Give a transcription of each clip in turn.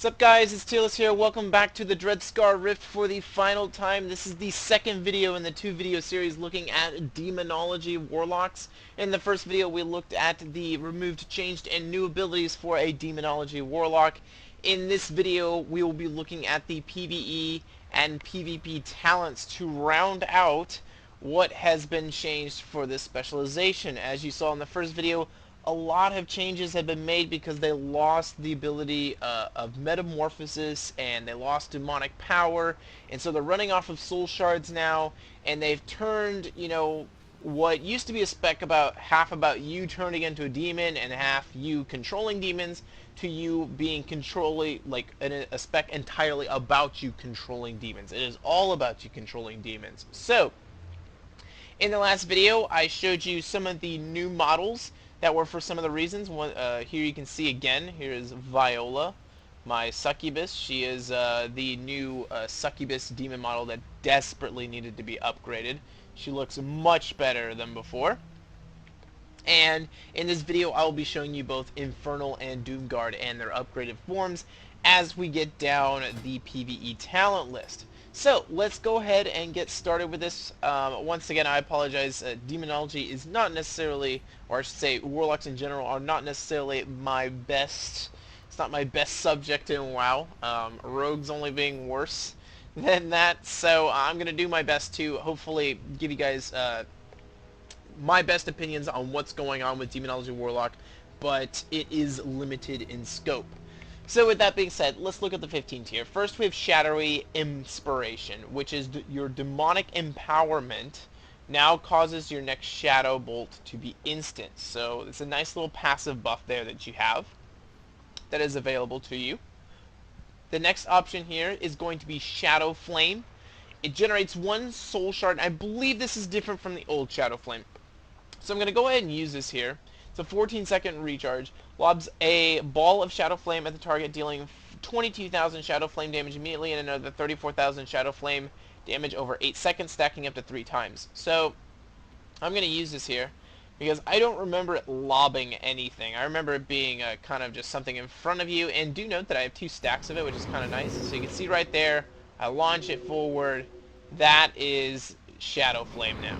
What's up guys, it's Tearless here. Welcome back to the Dreadscar Rift for the final time. This is the second video in the two-video series looking at Demonology Warlocks. In the first video we looked at the removed, changed, and new abilities for a Demonology Warlock. In this video we will be looking at the PvE and PvP talents to round out what has been changed for this specialization. As you saw in the first video, a lot of changes have been made because they lost the ability of metamorphosis and they lost demonic power, and so they're running off of soul shards now, and they've turned, what used to be a spec about half about you turning into a demon and half you controlling demons to you being controlling, like a spec entirely about you controlling demons. It is all about you controlling demons. So in the last video I showed you some of the new models that were for some of the reasons. Here you can see again, here is Viola, my succubus. She is the new succubus demon model that desperately needed to be upgraded. She looks much better than before. And in this video I will be showing you both Infernal and Doomguard and their upgraded forms as we get down the PvE talent list. So let's go ahead and get started with this. Once again, I apologize. Demonology is not necessarily, or I should say Warlocks in general, are not necessarily my best. It's not my best subject in WoW. Rogues only being worse than that. So I'm going to do my best to hopefully give you guys my best opinions on what's going on with Demonology Warlock, but it is limited in scope. So with that being said, let's look at the 15 tier. First we have Shadowy Inspiration, which is your demonic empowerment now causes your next Shadow Bolt to be instant. So it's a nice little passive buff there that you have that is available to you. The next option here is going to be Shadow Flame. It generates one soul shard. I believe this is different from the old Shadow Flame. So I'm going to go ahead and use this here. It's a 14-second recharge. Lobs a ball of Shadow Flame at the target, dealing 22,000 Shadow Flame damage immediately and another 34,000 Shadow Flame damage over 8 seconds, stacking up to 3 times. So I'm going to use this here because I don't remember it lobbing anything. I remember it being kind of just something in front of you, and do note that I have 2 stacks of it, which is kind of nice. So you can see right there, I launch it forward. That is Shadow Flame now.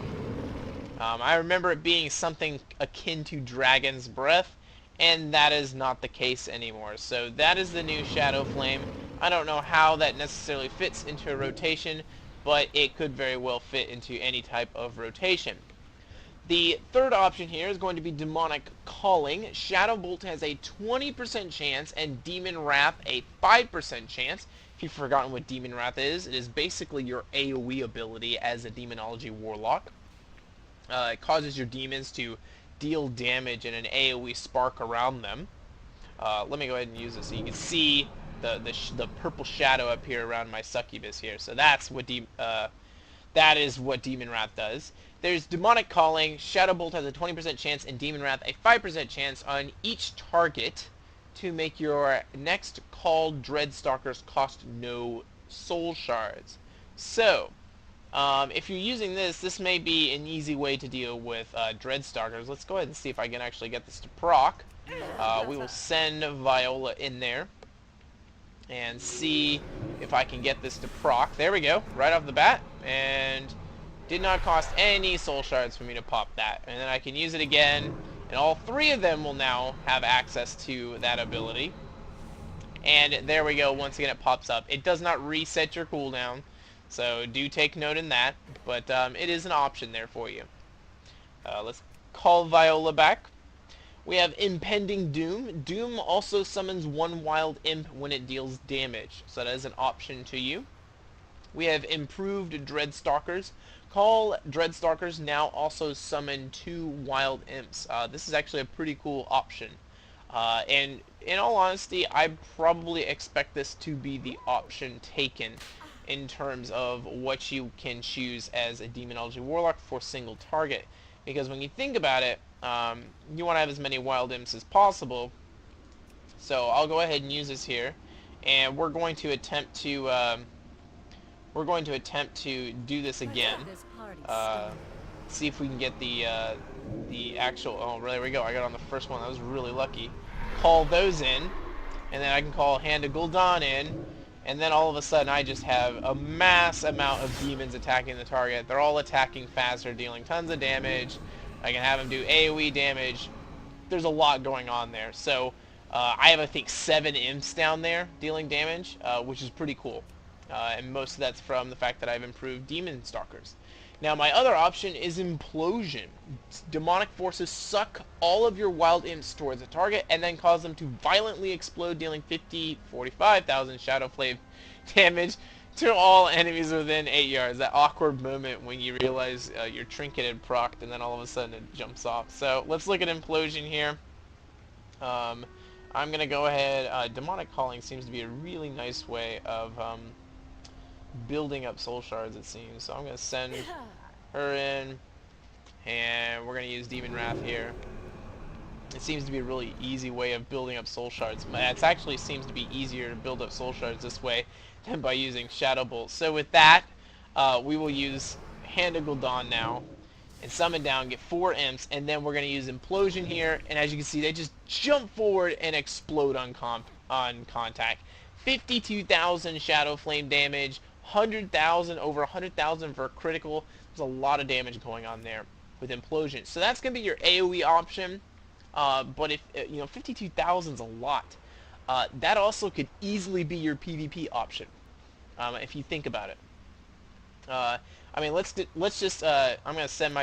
I remember it being something akin to Dragon's Breath, and that is not the case anymore. So that is the new Shadow Flame. I don't know how that necessarily fits into a rotation, but it could very well fit into any type of rotation. The third option here is going to be Demonic Calling. Shadow Bolt has a 20% chance and Demon Wrath a 5% chance. If you've forgotten what Demon Wrath is, it is basically your AoE ability as a Demonology Warlock. It causes your demons to deal damage in an AoE spark around them. Let me go ahead and use this so you can see the purple shadow up here around my succubus here. So that's what that is what Demon Wrath does. There's Demonic Calling. Shadow Bolt has a 20% chance and Demon Wrath a 5% chance on each target to make your next called Dreadstalkers cost no soul shards. So if you're using this may be an easy way to deal with Dreadstalkers. Let's go ahead and see if I can actually get this to proc. We will send Viola in there and see if I can get this to proc. There we go, right off the bat, and did not cost any soul shards for me to pop that. And then I can use it again, and all 3 of them will now have access to that ability. And there we go, once again it pops up. It does not reset your cooldown, so do take note in that, but it is an option there for you. Let's call Viola back. We have Impending Doom. Doom also summons 1 wild imp when it deals damage, so that is an option to you. We have Improved Dreadstalkers. Call Dreadstalkers now also summon 2 wild imps. This is actually a pretty cool option. And in all honesty, I probably expect this to be the option taken in terms of what you can choose as a Demonology Warlock for single target. Because when you think about it, you want to have as many wild imps as possible. So I'll go ahead and use this here, and we're going to attempt to do this again. See if we can get the actual. Oh, there we go. I got on the first one. That was really lucky. Call those in. and then I can call Hand of Gul'dan in, and then all of a sudden I just have a mass amount of demons attacking the target. They're all attacking faster, dealing tons of damage. I can have them do AoE damage. There's a lot going on there. So I have, I think, 7 imps down there dealing damage, which is pretty cool. And most of that's from the fact that I've improved demon stalkers. Now my other option is implosion. Demonic forces suck all of your wild imps towards a target and then cause them to violently explode, dealing 45,000 shadow flame damage to all enemies within 8 yards. That awkward moment when you realize your trinket had procced and then all of a sudden it jumps off. So let's look at implosion here. I'm going to go ahead. Demonic calling seems to be a really nice way of building up soul shards, it seems. So I'm going to send her in, and we're going to use Demon Wrath here. It seems to be a really easy way of building up soul shards. It actually seems to be easier to build up soul shards this way than by using Shadow Bolt. So with that, we will use Hand of Gul'dan now and summon down, get 4 imps, and then we're going to use Implosion here, and as you can see, they just jump forward and explode on contact. 52,000 Shadow Flame damage, 100,000, over 100,000 for a critical. There's a lot of damage going on there with Implosion. So that's going to be your AoE option, but if, 52,000 is a lot. That also could easily be your PvP option, if you think about it. I mean, let's just, I'm going to send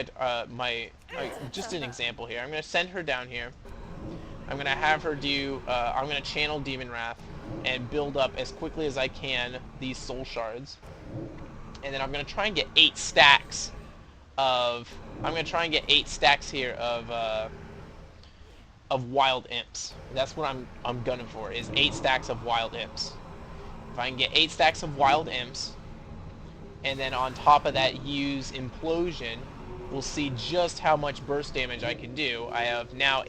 just an example here. I'm going to send her down here. I'm going to have her do, I'm going to channel Demon Wrath and build up as quickly as I can these soul shards. And then I'm going to try and get 8 stacks of, here of wild imps. That's what I'm gunning for, is 8 stacks of wild imps. If I can get 8 stacks of wild imps, and then on top of that use Implosion, we'll see just how much burst damage I can do. I have now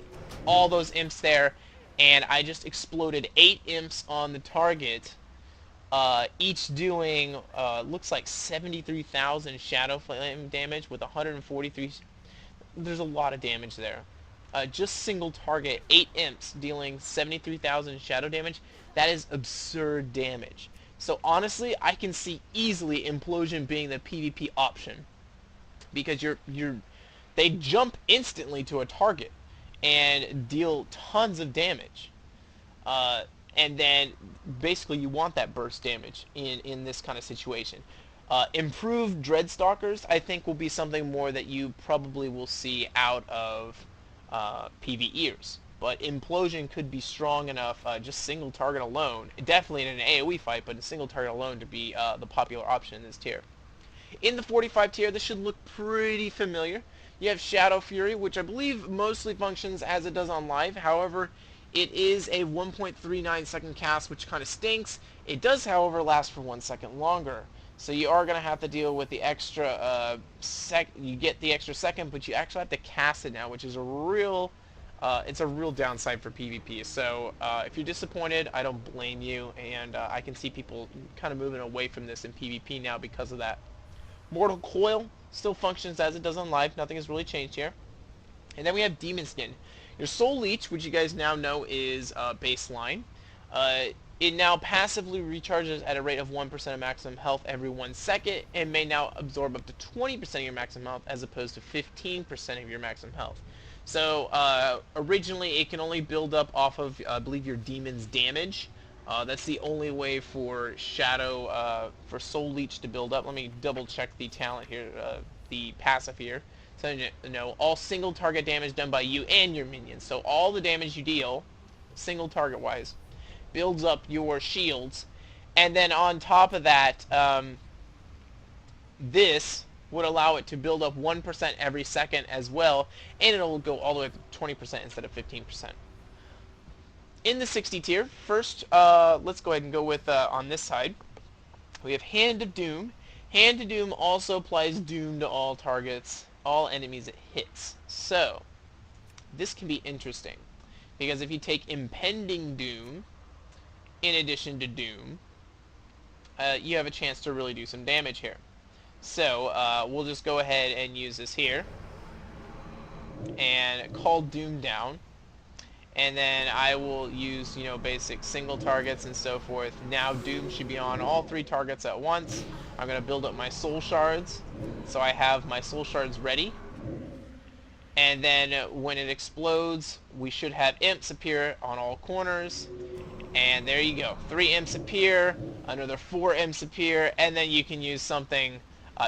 all those imps there, and I just exploded 8 imps on the target, each doing, looks like 73,000 Shadow Flame damage with 143, there's a lot of damage there. Just single target, 8 imps dealing 73,000 shadow damage, that is absurd damage. So honestly, I can see easily Implosion being the PvP option, because they jump instantly to a target and deal tons of damage. And then basically you want that burst damage in this kind of situation. Improved Dreadstalkers, I think, will be something more that you probably will see out of PvEers. But Implosion could be strong enough, just single target alone, definitely in an AoE fight, but a single target alone to be the popular option in this tier. In the 45 tier, this should look pretty familiar. You have Shadow Fury, which I believe mostly functions as it does on live. However, it is a 1.39 second cast, which kind of stinks. It does, however, last for 1 second longer. So you are going to have to deal with the extra you get the extra second, but you actually have to cast it now, which is a real it's a real downside for PvP. So if you're disappointed, I don't blame you, and I can see people kind of moving away from this in PvP now because of that. Mortal Coil still functions as it does on live. Nothing has really changed here. And then we have Demon Skin. Your Soul Leech, which you guys now know is baseline. It now passively recharges at a rate of 1% of maximum health every 1 second, and may now absorb up to 20% of your maximum health as opposed to 15% of your maximum health. So originally it can only build up off of, I believe, your demon's damage. That's the only way for for Soul Leech to build up. Let me double check the talent here, the passive here. So all single target damage done by you and your minions. So all the damage you deal, single target wise, builds up your shields. And then on top of that, this would allow it to build up 1% every second as well, and it'll go all the way up to 20% instead of 15%. In the 60 tier, first, let's go ahead and go with, on this side, we have Hand of Doom. Hand of Doom also applies Doom to all targets, all enemies it hits. So, this can be interesting, because if you take Impending Doom in addition to Doom, you have a chance to really do some damage here. So, we'll just go ahead and use this here, and call Doom down, and then I will use, you know, basic single targets and so forth. Now Doom should be on all 3 targets at once. I'm going to build up my soul shards, so I have my soul shards ready. And then when it explodes, we should have imps appear on all corners. And there you go. 3 imps appear, another 4 imps appear, and then you can use something.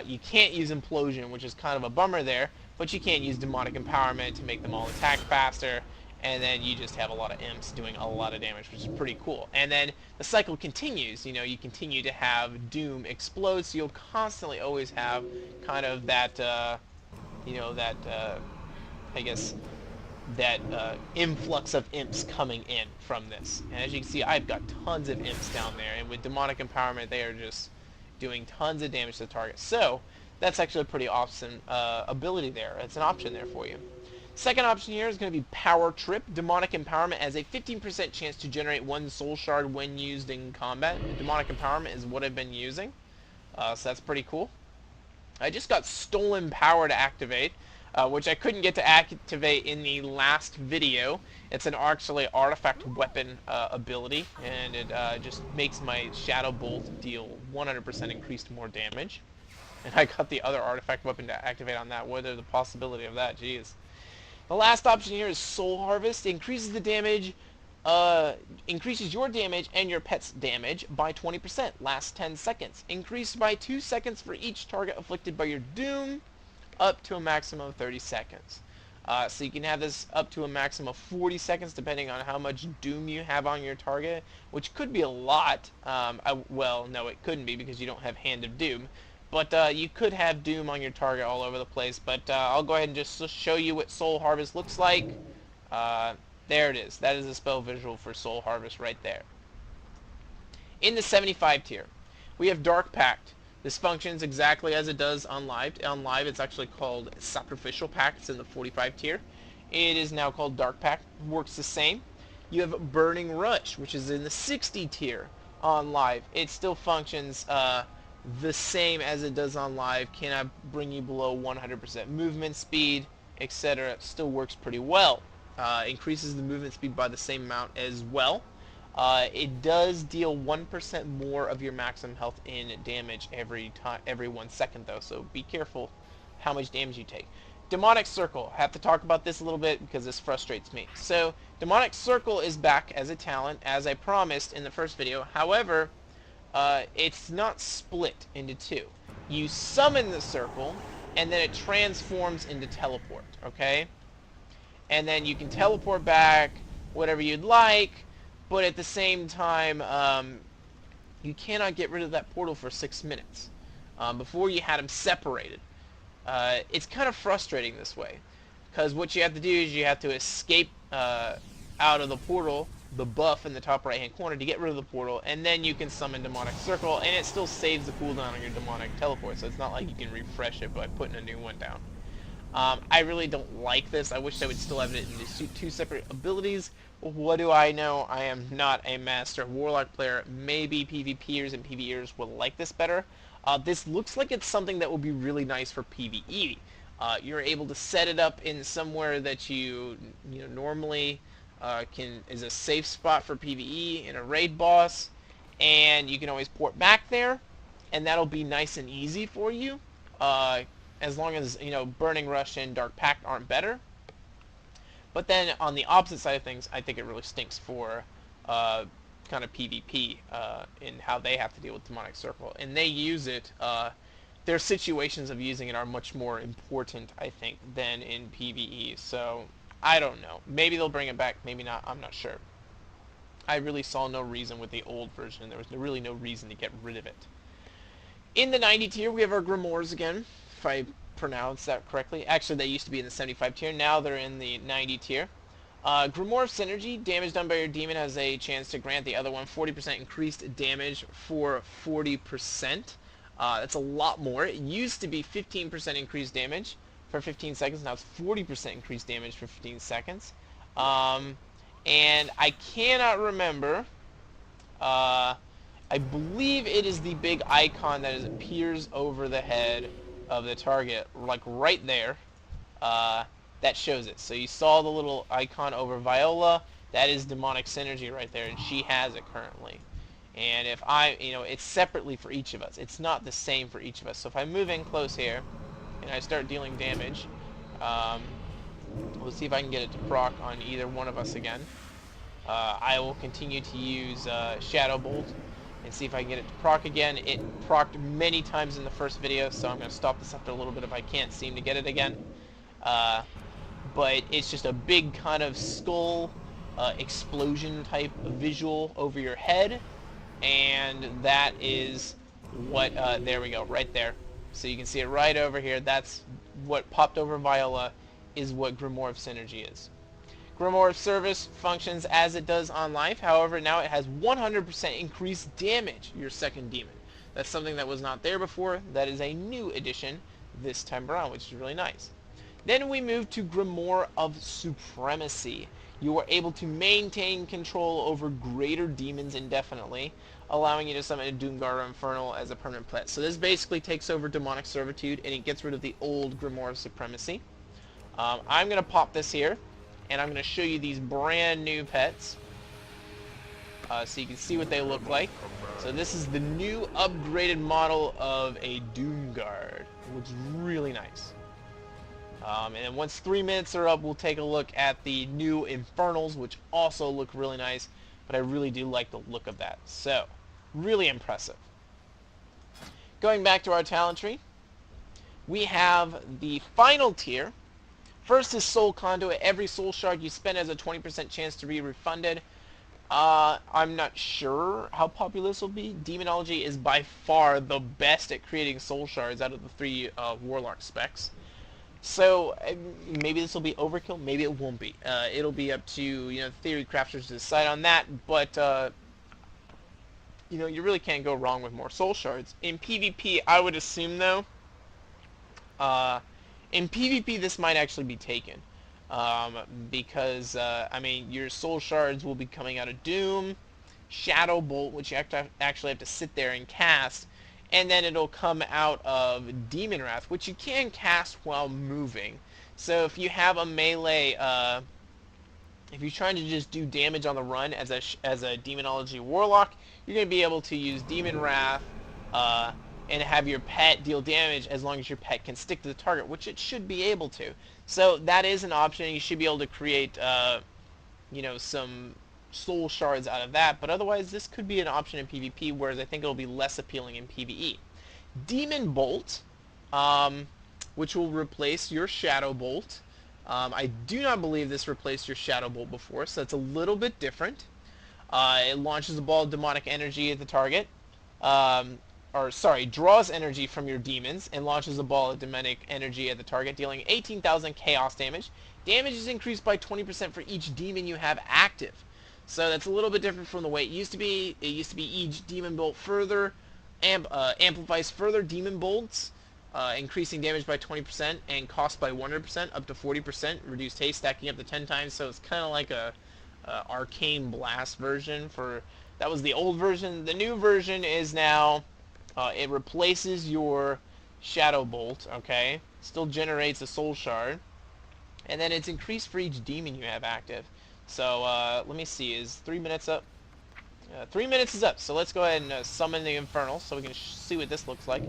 You can't use implosion, which is kind of a bummer there, but you can use demonic empowerment to make them all attack faster, and then you just have a lot of imps doing a lot of damage, which is pretty cool. And then the cycle continues. You know, you continue to have Doom explode, so you'll constantly always have kind of that, you know, that, I guess, that influx of imps coming in from this. And as you can see, I've got tons of imps down there, and with demonic empowerment, they are just doing tons of damage to the target. So that's actually a pretty awesome ability there. It's an option there for you. Second option here is going to be Power Trip. Demonic Empowerment has a 15% chance to generate 1 soul shard when used in combat. Demonic Empowerment is what I've been using, so that's pretty cool. I just got Stolen Power to activate, which I couldn't get to activate in the last video. It's an actually artifact weapon ability, and it just makes my Shadow Bolt deal 100% increased more damage. And I got the other artifact weapon to activate on that. What are the possibility of that? Jeez. The last option here is Soul Harvest. Increases the damage, increases your damage and your pet's damage by 20%. Lasts 10 seconds. Increased by 2 seconds for each target afflicted by your Doom, up to a maximum of 30 seconds. So you can have this up to a maximum of 40 seconds depending on how much Doom you have on your target, which could be a lot. Well, no, it couldn't be because you don't have Hand of Doom. But you could have Doom on your target all over the place. But I'll go ahead and just show you what Soul Harvest looks like. There it is. That is a spell visual for Soul Harvest right there. In the 75 tier, we have Dark Pact. This functions exactly as it does on Live. On Live, it's actually called Sacrificial Pact. It's in the 45 tier. It is now called Dark Pact. Works the same. You have Burning Rush, which is in the 60 tier on Live. It still functions the same as it does on Live. Cannot bring you below 100% movement speed, etc. It still works pretty well. Increases the movement speed by the same amount as well. It does deal 1% more of your maximum health in damage every 1 second though, so be careful how much damage you take. Demonic Circle. I have to talk about this a little bit because this frustrates me. So, Demonic Circle is back as a talent, as I promised in the first video. However, it's not split into 2. You summon the circle, and then it transforms into teleport, okay? And then you can teleport back whatever you'd like, but at the same time, you cannot get rid of that portal for 6 minutes. Before you had them separated. It's kind of frustrating this way, because what you have to do is you have to escape out of the portal, the buff in the top right hand corner, to get rid of the portal, and then you can summon Demonic Circle, and it still saves the cooldown on your Demonic Teleport, so it's not like you can refresh it by putting a new one down. I really don't like this. I wish I would still have it in 2 separate abilities. What do I know? I am not a master Warlock player. Maybe PvPers and PvEers will like this better. This looks like it's something that will be really nice for PvE. You're able to set it up in somewhere that you know, normally is a safe spot for PvE in a raid boss, and you can always port back there, and that'll be nice and easy for you. As long as, you know, Burning Rush and Dark Pact aren't better. But then on the opposite side of things, I think it really stinks for kind of PvP in how they have to deal with Demonic Circle. And they use it, their situations of using it are much more important, I think, than in PvE. So, I don't know. Maybe they'll bring it back, maybe not, I'm not sure. I really saw no reason with the old version. There was really no reason to get rid of it. In the 90 tier, we have our Grimoires again, if I pronounce that correctly. Actually, they used to be in the 75 tier. Now they're in the 90 tier. Grimoire Synergy. Damage done by your demon has a chance to grant the other one 40% increased damage for 40%. That's a lot more. It used to be 15% increased damage for 15 seconds. Now it's 40% increased damage for 15 seconds. And I cannot remember... I believe it is the big icon that appears over the head of the target, like right there, that shows it. So you saw the little icon over Viola. That is demonic synergy right there, and she has it currently. And if I, it's separately for each of us. It's not the same for each of us. So if I move in close here, and I start dealing damage, um, we'll see if I can get it to proc on either one of us again. I will continue to use Shadow Bolt and see if I can get it to proc again. It procced many times in the first video, so I'm going to stop this after a little bit if I can't seem to get it again. But it's just a big kind of skull explosion type visual over your head, and that is what, there we go, right there. So you can see it right over here. That's what popped over Viola, is what Grimoire of Synergy is. Grimoire of Service functions as it does on Life, however now it has 100% increased damage, your second demon. That's something that was not there before. That is a new addition this time around, which is really nice. Then we move to Grimoire of Supremacy. You are able to maintain control over greater demons indefinitely, allowing you to summon a Doomguard or Infernal as a permanent pet. So this basically takes over Demonic Servitude, and it gets rid of the old Grimoire of Supremacy. I'm going to pop this here, and I'm going to show you these brand new pets, so you can see what they look like. So this is the new upgraded model of a Doomguard, which is really nice. And then once 3 minutes are up, we'll take a look at the new Infernals, which also look really nice, but I really do like the look of that. So, really impressive. Going back to our talent tree, we have the final tier. First is Soul Conduit. Every soul shard you spend has a 20% chance to be refunded. I'm not sure how popular this will be. Demonology is by far the best at creating soul shards out of the 3 Warlock specs. So maybe this will be overkill, maybe it won't be. It'll be up to theory crafters to decide on that, but you really can't go wrong with more soul shards. In PvP, I would assume though, in PvP this might actually be taken, because I mean your soul shards will be coming out of Doom, Shadow Bolt, which you actually have to sit there and cast. And then it'll come out of Demon Wrath, which you can cast while moving. So if you have a melee, if you're trying to just do damage on the run as a Demonology Warlock, you're going to be able to use Demon Wrath and have your pet deal damage as long as your pet can stick to the target, which it should be able to. So that is an option. You should be able to create, some soul shards out of that, but otherwise this could be an option in PvP, whereas I think it'll be less appealing in PvE. Demon Bolt, which will replace your Shadow Bolt. I do not believe this replaced your Shadow Bolt before, so that's a little bit different. It launches a ball of demonic energy at the target, draws energy from your demons and launches a ball of demonic energy at the target, dealing 18,000 chaos damage. Damage is increased by 20% for each demon you have active. So that's a little bit different from the way it used to be. It used to be each Demon Bolt further amplifies further Demon Bolts, increasing damage by 20% and cost by 100%, up to 40%, reduced haste, stacking up to 10 times. So it's kind of like a Arcane Blast version. That was the old version. The new version is now, it replaces your Shadow Bolt, okay? Still generates a Soul Shard. And then it's increased for each demon you have active. So, let me see, is 3 minutes up? 3 minutes is up, so let's go ahead and summon the Infernal so we can see what this looks like.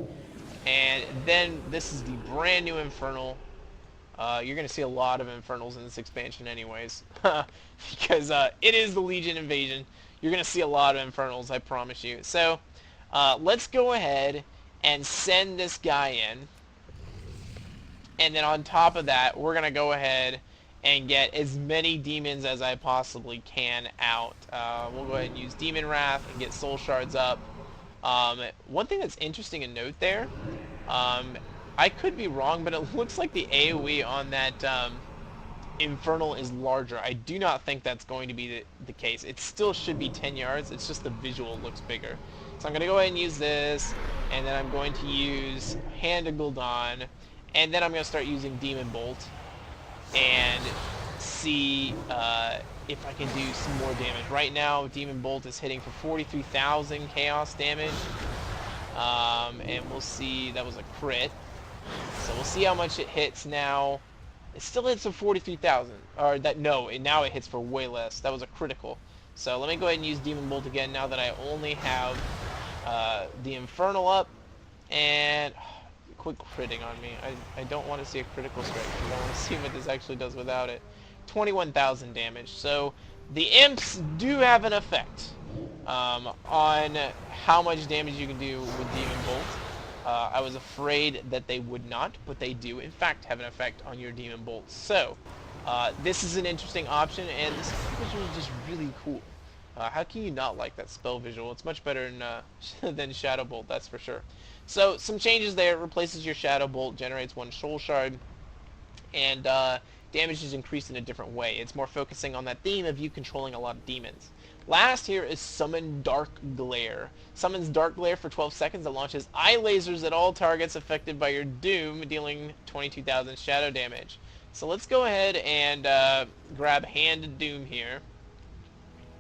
And then this is the brand new Infernal. You're going to see a lot of Infernals in this expansion anyways, because it is the Legion Invasion. You're going to see a lot of Infernals, I promise you. So, let's go ahead and send this guy in. And then on top of that, we're going to go ahead and get as many demons as I possibly can out. We'll go ahead and use Demon Wrath and get soul shards up. One thing that's interesting to note there, I could be wrong, but it looks like the AoE on that Infernal is larger. I do not think that's going to be the case. It still should be 10 yards, it's just the visual looks bigger. So I'm going to go ahead and use this, and then I'm going to use Hand of Gul'dan, and then I'm going to start using Demon Bolt and see if I can do some more damage. Right now, Demon Bolt is hitting for 43,000 chaos damage, and we'll see, that was a crit. So we'll see how much it hits now It still hits for 43,000. Or that, no, now it hits for way less. That was a critical. So let me go ahead and use Demon Bolt again now that I only have the Infernal up. And quit critting on me. I don't want to see a critical strike. I want to see what this actually does without it. 21,000 damage. So the imps do have an effect on how much damage you can do with Demon Bolt. I was afraid that they would not, but they do in fact have an effect on your Demon Bolts. So this is an interesting option, and this visual is just really cool. How can you not like that spell visual? It's much better than Shadow Bolt, that's for sure. So some changes there. It replaces your Shadow Bolt, generates one Soul Shard, and damage is increased in a different way. It's more focusing on that theme of you controlling a lot of demons. Last here is Summon Dark Glare. Summons Dark Glare for 12 seconds. It launches eye lasers at all targets affected by your doom, dealing 22,000 shadow damage. So let's go ahead and grab Hand Doom here,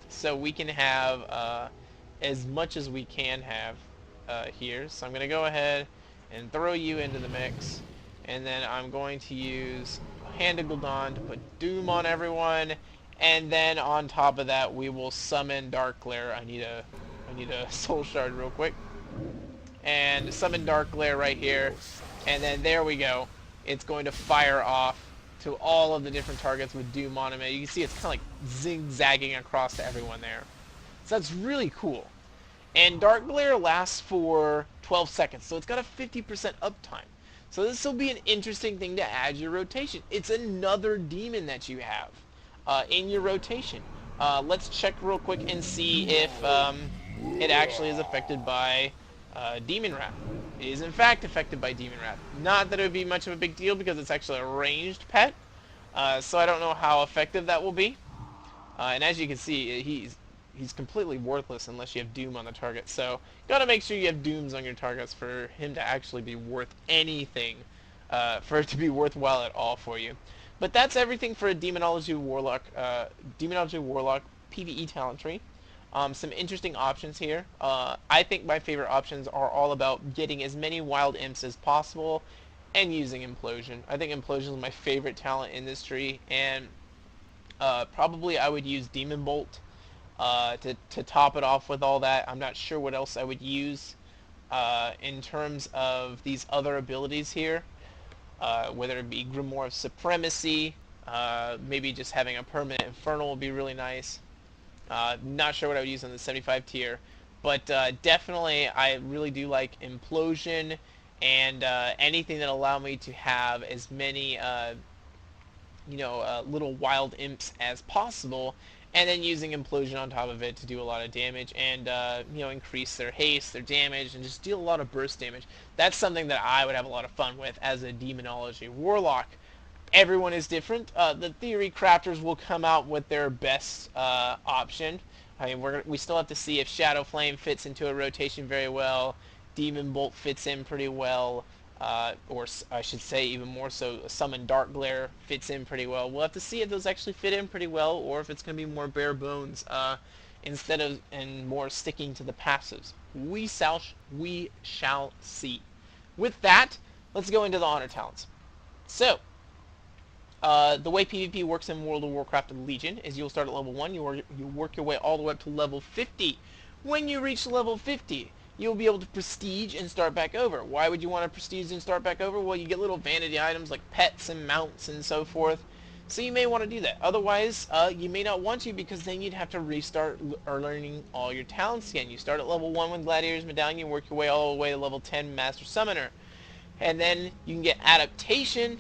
so we can have as much as we can have here. So I'm going to go ahead and throw you into the mix, and then I'm going to use Hand of Gul'dan to put Doom on everyone, and then on top of that we will summon Dark Glare. I need a Soul Shard real quick, and summon Dark Glare right here, and then there we go. It's going to fire off to all of the different targets with Doom on them. You can see it's kind of like zigzagging across to everyone there. So that's really cool. And Dark Glare lasts for 12 seconds, so it's got a 50% uptime. So this will be an interesting thing to add to your rotation. It's another demon that you have in your rotation. Let's check real quick and see if it actually is affected by Demon Wrath. It is in fact affected by Demon Wrath. Not that it would be much of a big deal because it's actually a ranged pet, so I don't know how effective that will be. And as you can see, he's completely worthless unless you have Doom on the target. So gotta make sure you have Dooms on your targets for him to actually be worth anything, for it to be worthwhile at all for you. But that's everything for a Demonology Warlock PvE talent tree. Some interesting options here. I think my favorite options are all about getting as many wild imps as possible and using Implosion. I think Implosion is my favorite talent in this tree, and probably I would use Demon Bolt to top it off with all that. I'm not sure what else I would use in terms of these other abilities here, whether it be Grimoire of Supremacy, maybe just having a permanent Infernal would be really nice. Not sure what I would use on the 75 tier, but definitely I really do like Implosion and anything that allow me to have as many little wild imps as possible, and then using Implosion on top of it to do a lot of damage and increase their haste, their damage, and just deal a lot of burst damage. That's something that I would have a lot of fun with as a Demonology Warlock. Everyone is different. The theory crafters will come out with their best option. I mean, we still have to see if Shadow Flame fits into a rotation very well, Demon Bolt fits in pretty well, or I should say even more so, Summon Dark Glare fits in pretty well. We'll have to see if those actually fit in pretty well, or if it's going to be more bare bones instead of and more sticking to the passives. We shall see. With that, let's go into the honor talents. So, the way PvP works in World of Warcraft and Legion is you'll start at level 1, you work your way all the way up to level 50. When you reach level 50, you'll be able to prestige and start back over. Why would you want to prestige and start back over? Well, you get little vanity items like pets and mounts and so forth. So you may want to do that. Otherwise, you may not want to, because then you'd have to restart learning all your talents again. You start at level 1 with Gladiator's Medallion, you work your way all the way to level 10 Master Summoner. And then you can get Adaptation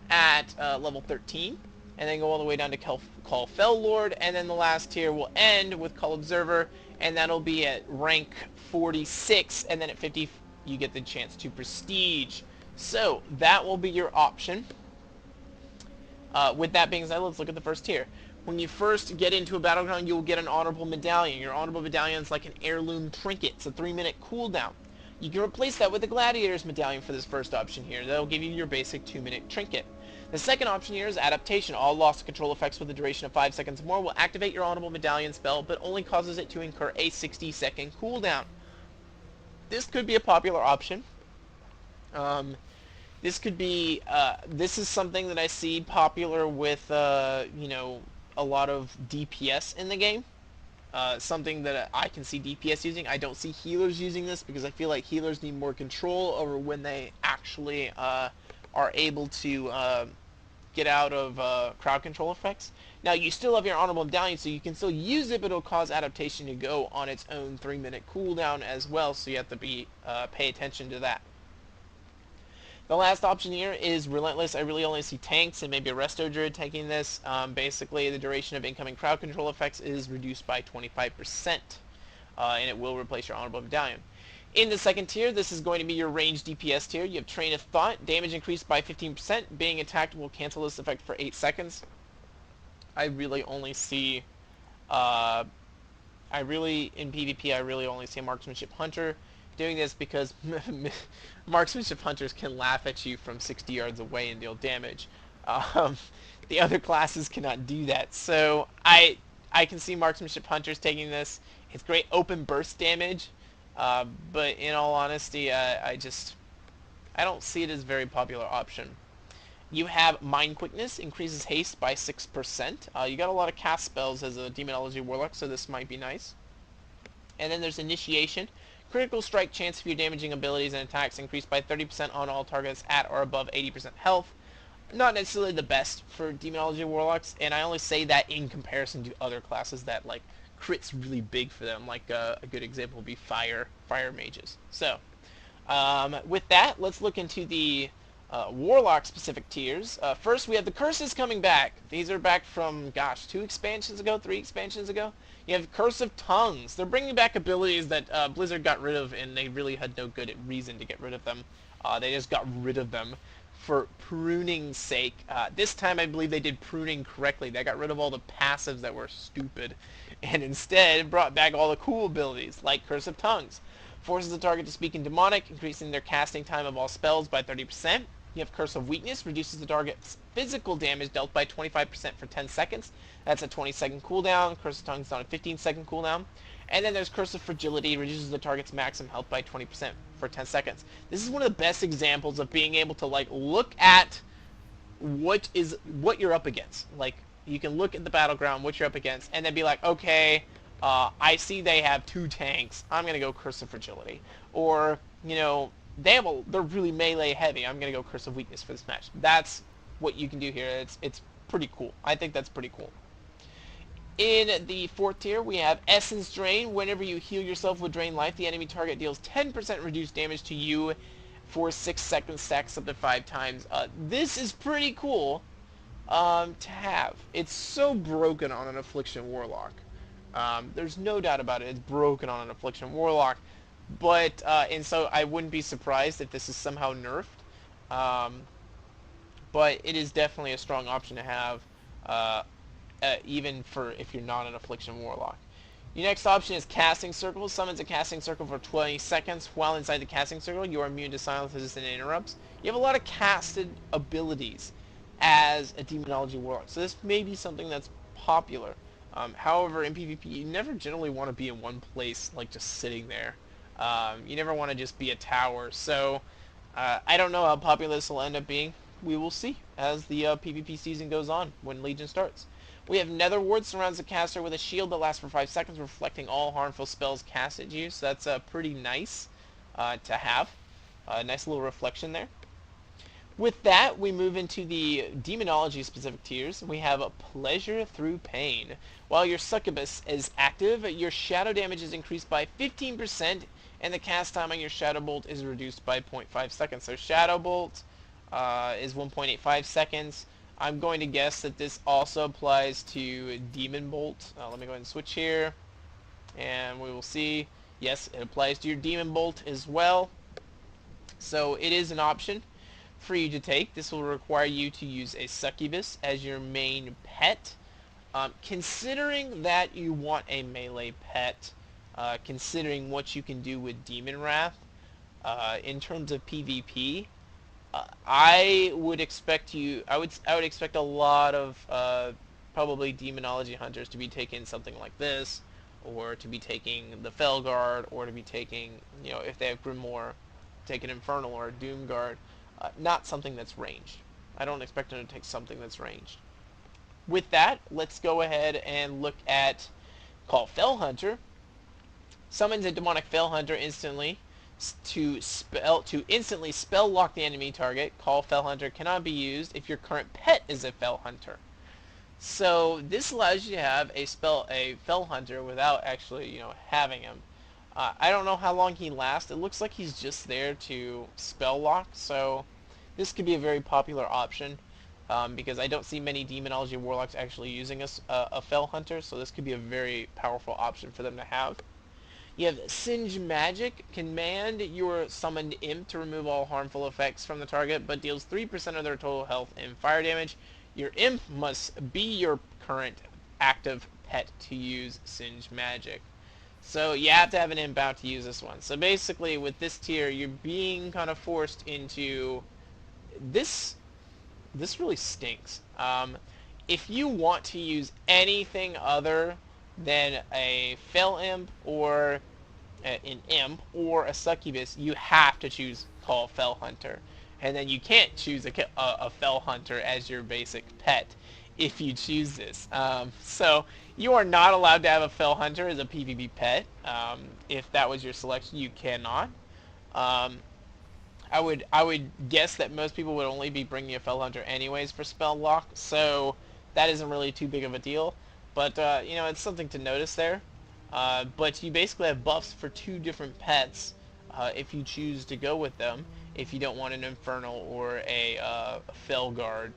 at level 13, and then go all the way down to Call Fell Lord, and then the last tier will end with Call Observer, and that'll be at rank 46, and then at 50 you get the chance to prestige. So that will be your option. With that being said, let's look at the first tier. When you first get into a battleground, you'll get an Honorable Medallion. Your Honorable Medallion is like an heirloom trinket. It's a 3-minute cooldown. You can replace that with the Gladiator's Medallion for this first option here. That'll give you your basic 2-minute trinket. The second option here is Adaptation. All loss of control effects with a duration of 5 seconds or more will activate your Honorable Medallion spell, but only causes it to incur a 60-second cooldown. This could be a popular option. This could be, this is something that I see popular with, you know, a lot of DPS in the game. Something that I can see DPS using. I don't see healers using this because I feel like healers need more control over when they actually are able to get out of crowd control effects. Now, you still have your honorable medallion, so you can still use it, but it'll cause adaptation to go on its own 3-minute cooldown as well, so you have to be pay attention to that. The last option here is Relentless. I really only see tanks and maybe a Resto Druid taking this. Basically, the duration of incoming crowd control effects is reduced by 25%, and it will replace your Honorable Medallion. In the second tier, this is going to be your ranged DPS tier. You have Train of Thought, damage increased by 15%. Being attacked will cancel this effect for 8 seconds. I really only see... in PvP, I really only see Marksmanship Hunter doing this because Marksmanship Hunters can laugh at you from 60 yards away and deal damage. Um, the other classes cannot do that. So I can see Marksmanship Hunters taking this. It's great open burst damage, but in all honesty, I don't see it as a very popular option. You have Mind Quickness, increases haste by 6%. You got a lot of cast spells as a Demonology Warlock, so this might be nice. And then there's Initiation. Critical strike chance of your damaging abilities and attacks increased by 30% on all targets at or above 80% health. Not necessarily the best for Demonology Warlocks, and I only say that in comparison to other classes that, like, crit's really big for them. Like, a good example would be Fire Mages. So, with that, let's look into the Warlock-specific tiers. First, we have the Curses coming back. These are back from, gosh, 3 expansions ago? You have Curse of Tongues. They're bringing back abilities that Blizzard got rid of, and they really had no good reason to get rid of them. They just got rid of them for pruning's sake. This time, I believe they did pruning correctly. They got rid of all the passives that were stupid, and instead brought back all the cool abilities, like Curse of Tongues. Forces the target to speak in Demonic, increasing their casting time of all spells by 30%. You have Curse of Weakness, reduces the target's physical damage dealt by 25% for 10 seconds. That's a 20-second cooldown. Curse of Tongues is on a 15-second cooldown. And then there's Curse of Fragility, reduces the target's maximum health by 20% for 10 seconds. This is one of the best examples of being able to, like, look at what you're up against. Like, you can look at the battleground, what you're up against, and then be like, okay, I see they have 2 tanks. I'm gonna go Curse of Fragility. Or, you know, they're really melee heavy. I'm gonna go Curse of Weakness for this match. That's what you can do here. It's pretty cool. I think that's pretty cool. In the 4th tier, we have Essence Drain. Whenever you heal yourself with Drain Life, the enemy target deals 10% reduced damage to you for 6 seconds, stacks up to 5 times. This is pretty cool to have. It's so broken on an Affliction Warlock. There's no doubt about it. It's broken on an Affliction Warlock. But, and so I wouldn't be surprised if this is somehow nerfed. But it is definitely a strong option to have, even for if you're not an Affliction Warlock. Your next option is Casting Circle. Summons a Casting Circle for 20 seconds. While inside the Casting Circle, you are immune to silences and interrupts. You have a lot of casted abilities as a Demonology Warlock, so this may be something that's popular. However, in PvP, you never generally want to be in one place, like just sitting there. You never want to just be a tower, so I don't know how popular this will end up being. We will see as the PvP season goes on, when Legion starts. We have Nether Ward, surrounds the caster with a shield that lasts for 5 seconds, reflecting all harmful spells cast at you, so that's pretty nice to have. Nice little reflection there. With that, we move into the Demonology specific tiers. We have Pleasure Through Pain. While your Succubus is active, your shadow damage is increased by 15%, and the cast time on your Shadow Bolt is reduced by 0.5 seconds. So Shadow Bolt is 1.85 seconds. I'm going to guess that this also applies to Demon Bolt. Let me go ahead and switch here, and we will see. Yes, it applies to your Demon Bolt as well. So it is an option for you to take. This will require you to use a Succubus as your main pet. Considering that you want a melee pet, considering what you can do with Demon Wrath, in terms of PvP, I would expect I would expect a lot of probably Demonology hunters to be taking something like this, or to be taking the Felguard, or to be taking, you know, if they have Grimoire, take an Infernal or a Doomguard. not something that's ranged. I don't expect him to take something that's ranged. With that, let's go ahead and look at Call Fell Hunter. Summons a demonic Fell Hunter instantly to instantly spell lock the enemy target. Call Fell Hunter cannot be used if your current pet is a Fell Hunter. So this allows you to have a Fell Hunter without actually, having him. I don't know how long he lasts. It looks like he's just there to spell lock, so this could be a very popular option because I don't see many Demonology Warlocks actually using a Fell Hunter, so this could be a very powerful option for them to have. You have Singe Magic. Command your summoned imp to remove all harmful effects from the target, but deals 3% of their total health and fire damage. Your imp must be your current active pet to use Singe Magic. So you have to have an imp out to use this one. So basically with this tier, you're being kind of forced into this. This really stinks. If you want to use anything other than a Fell Imp or an Imp or a Succubus, you have to choose Call Fell Hunter. And then you can't choose a Fell Hunter as your basic pet if you choose this. So you are not allowed to have a Fell Hunter as a PvP pet. If that was your selection, you cannot. I would guess that most people would only be bringing a Fell Hunter anyways for spell lock, so that isn't really too big of a deal. But it's something to notice there. But you basically have buffs for two different pets if you choose to go with them. If you don't want an Infernal or a Fell Guard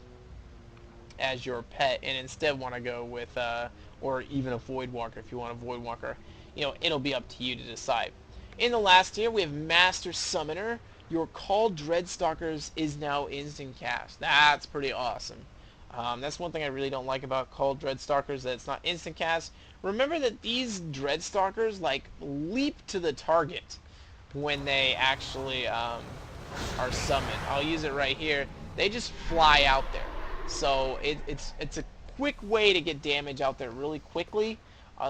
as your pet, and instead want to go with or even a Void Walker if you want a Void Walker, it'll be up to you to decide. In the last tier, we have Master Summoner. Your Call Dreadstalkers is now instant cast. That's pretty awesome. That's one thing I really don't like about Call Dreadstalkers, that it's not instant cast. Remember that these Dreadstalkers, leap to the target when they actually are summoned. I'll use it right here. They just fly out there. So it's a quick way to get damage out there really quickly.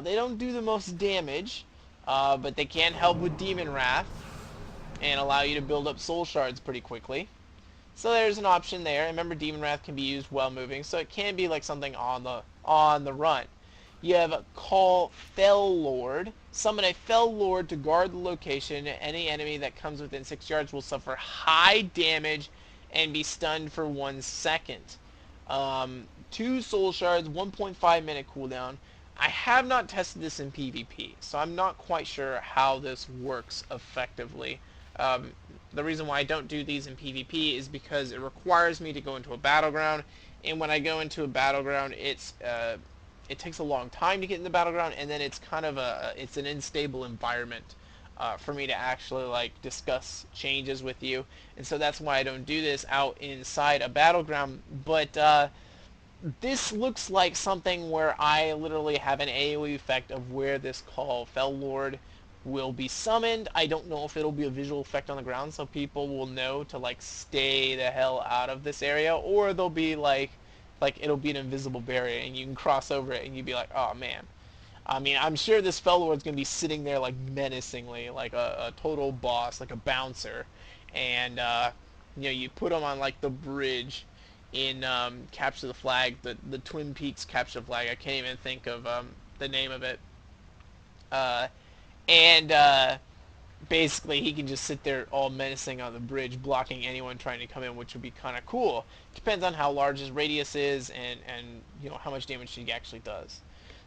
They don't do the most damage, but they can help with Demon Wrath and allow you to build up soul shards pretty quickly. So there's an option there. Remember, Demon Wrath can be used while moving, so it can be like something on the run. You have Call Fell Lord. Summon a Fell Lord to guard the location. Any enemy that comes within 6 yards will suffer high damage and be stunned for 1 second. 2 soul shards, 1.5 minute cooldown. I have not tested this in PvP, so I'm not quite sure how this works effectively. The reason why I don't do these in PvP is because it requires me to go into a battleground, and when I go into a battleground, it takes a long time to get in the battleground, and then it's kind of it's an unstable environment for me to actually discuss changes with you, and so that's why I don't do this out inside a battleground. But this looks like something where I literally have an AoE effect of where this Call Fell Lord will be summoned. I don't know if it'll be a visual effect on the ground, so people will know to stay the hell out of this area, or they'll be like it'll be an invisible barrier and you can cross over it and you'd be like, oh man. I mean, I'm sure this Fell Lord's gonna be sitting there menacingly, like a total boss, like a bouncer, and you put him on the bridge in Capture the Flag, the Twin Peaks Capture the Flag. I can't even think of the name of it. And basically he can just sit there all menacing on the bridge, blocking anyone trying to come in, which would be kind of cool. Depends on how large his radius is and how much damage he actually does.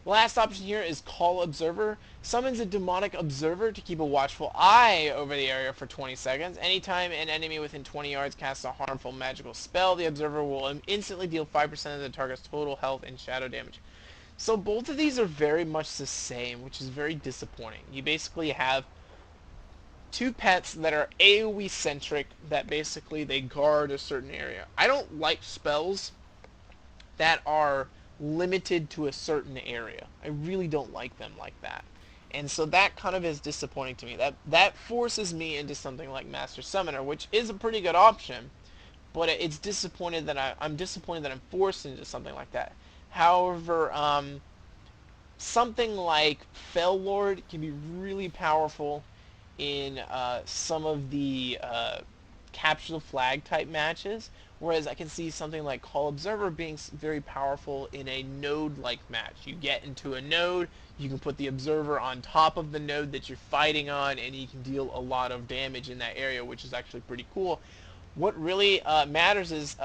The last option here is Call Observer. Summons a demonic observer to keep a watchful eye over the area for 20 seconds. Anytime an enemy within 20 yards casts a harmful magical spell, the observer will instantly deal 5% of the target's total health and shadow damage. So both of these are very much the same, which is very disappointing. You basically have two pets that are AoE centric, that basically they guard a certain area. I don't like spells that are limited to a certain area. I really don't like them like that. And so that kind of is disappointing to me. That forces me into something like Master Summoner, which is a pretty good option, but it's disappointed that I'm disappointed that I'm forced into something like that. However, something like Fell Lord can be really powerful in some of the capture the flag type matches, whereas I can see something like Call Observer being very powerful in a node like match. You get into a node, you can put the observer on top of the node that you're fighting on, and you can deal a lot of damage in that area, which is actually pretty cool. What really matters is,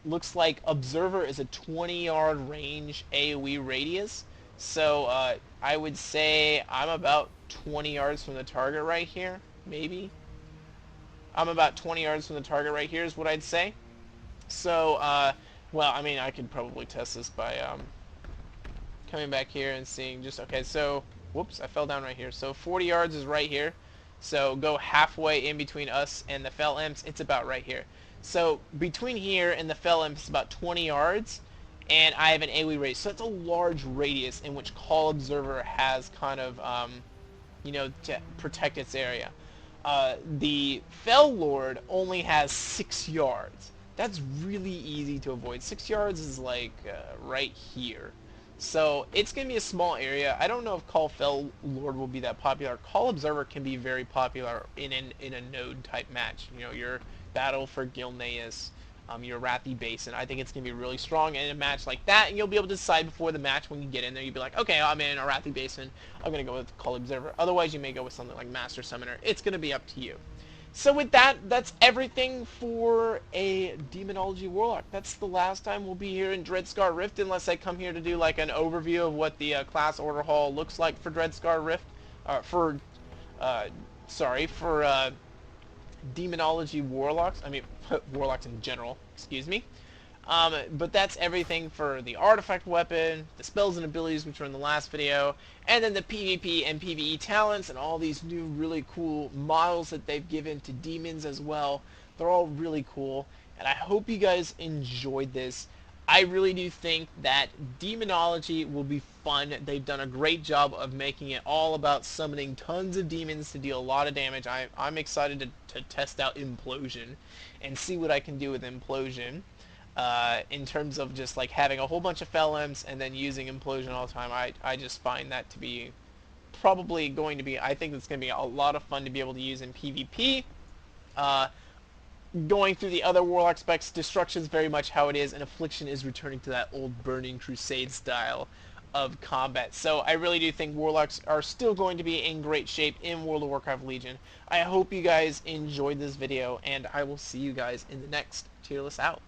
looks like Observer is a 20-yard range AoE radius. So I would say I'm about 20 yards from the target right here, maybe. I'm about 20 yards from the target right here is what I'd say. So, well, I mean, I could probably test this by coming back here and seeing just, okay, so, whoops, I fell down right here. So 40 yards is right here. So go halfway in between us and the fell imps, it's about right here. So between here and the fell imps, it's about 20 yards, and I have an AoE radius. So it's a large radius in which Call Observer has kind of, you know, to protect its area. The Fell Lord only has 6 yards. That's really easy to avoid. 6 yards is like right here. So it's going to be a small area. I don't know if Call Fell Lord will be that popular. Call Observer can be very popular in a node type match. You know, your Battle for Gilneas, your Wrathy Basin. I think it's going to be really strong in a match like that, and you'll be able to decide before the match when you get in there. You'll be like, okay, I'm in a Wrathy Basin. I'm going to go with Call Observer. Otherwise, you may go with something like Master Summoner. It's going to be up to you. So with that, that's everything for a Demonology Warlock. That's the last time we'll be here in Dreadscar Rift, unless I come here to do like an overview of what the class order hall looks like for Dreadscar Rift. For Demonology Warlocks. I mean, Warlocks in general, excuse me. But that's everything for the artifact weapon, the spells and abilities, which were in the last video, and then the PvP and PvE talents and all these new really cool models that they've given to demons as well. They're all really cool, and I hope you guys enjoyed this. I really do think that Demonology will be fun. They've done a great job of making it all about summoning tons of demons to deal a lot of damage. I'm excited to test out Implosion and see what I can do with Implosion. In terms of just like having a whole bunch of fell imps and then using Implosion all the time. I just find that to be probably going to be, I think it's going to be a lot of fun to be able to use in PvP. Going through the other Warlock specs, Destruction is very much how it is, and Affliction is returning to that old Burning Crusade style of combat. So I really do think Warlocks are still going to be in great shape in World of Warcraft Legion. I hope you guys enjoyed this video, and I will see you guys in the next Tier List Out.